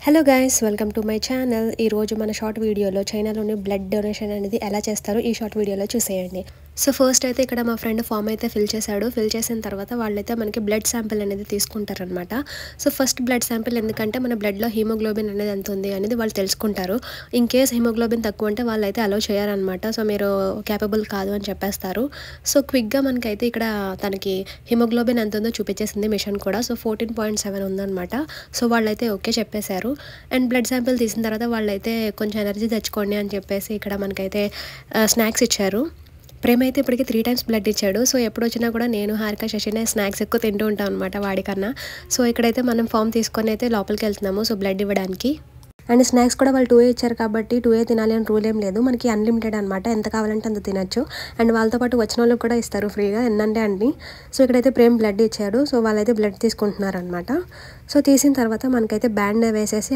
Hello guys, welcome to my channel. ఈరోజు మన short వీడియోలో చైనాలోని బ్లడ్ డొనేషన్ అనేది ఎలా చేస్తారో ఈ షార్ట్ వీడియోలో చూసేయండి. సో ఫస్ట్ అయితే ఇక్కడ మా ఫ్రెండ్ ఫామ్ అయితే ఫిల్ చేశాడు. ఫిల్ చేసిన తర్వాత వాళ్ళైతే మనకి బ్లడ్ శాంపిల్ అనేది తీసుకుంటారనమాట. సో ఫస్ట్ బ్లడ్ శాంపిల్ ఎందుకంటే మన బ్లడ్లో హీమోగ్లోబిన్ అనేది ఎంత ఉంది అనేది వాళ్ళు తెలుసుకుంటారు. ఇన్ కేస్ హీమోగ్లోబిన్ తక్కువ అంటే వాళ్ళైతే అలో చేయారనమాట. సో మీరు క్యాపబుల్ కాదు అని చెప్పేస్తారు. సో క్విక్గా మనకైతే ఇక్కడ తనకి హీమోగ్లోబిన్ ఎంత ఉందో చూపించేసింది మిషన్ కూడా. సో 14.7 ఉందన్నమాట. సో వాళ్ళైతే ఓకే చెప్పేశారు. అండ్ బ్లడ్ శాంపిల్ తీసిన తర్వాత వాళ్ళైతే కొంచెం ఎనర్జీ తెచ్చుకోండి అని చెప్పేసి ఇక్కడ మనకైతే స్నాక్స్ ఇచ్చారు. ప్రేమ అయితే ఇప్పటికీ 3 times బ్లడ్ ఇచ్చాడు. సో ఎప్పుడు వచ్చినా కూడా నేను హారిక శశినే స్నాక్స్ ఎక్కువ తింటూ ఉంటాం అనమాట వాడికన్నా. సో ఇక్కడైతే మనం ఫామ్ తీసుకొని అయితే లోపలికి వెళ్తున్నాము సో బ్లడ్ ఇవ్వడానికి. అండ్ స్నాక్స్ కూడా వాళ్ళు 2 ఇచ్చారు కాబట్టి 2 తినాలి అని రూల్ ఏం లేదు. మనకి అన్లిమిటెడ్ అనమాట, ఎంత కావాలంటే అంత తినచ్చు. అండ్ వాళ్ళతో పాటు వచ్చిన వాళ్ళకి కూడా ఇస్తారు ఫ్రీగా ఎన్నంటే అన్ని. సో ఇక్కడైతే ప్రేమ్ బ్లడ్ ఇచ్చాడు. సో వాళ్ళైతే బ్లడ్ తీసుకుంటున్నారు అనమాట. సో తీసిన తర్వాత మనకైతే బ్యాండ్ వేసేసి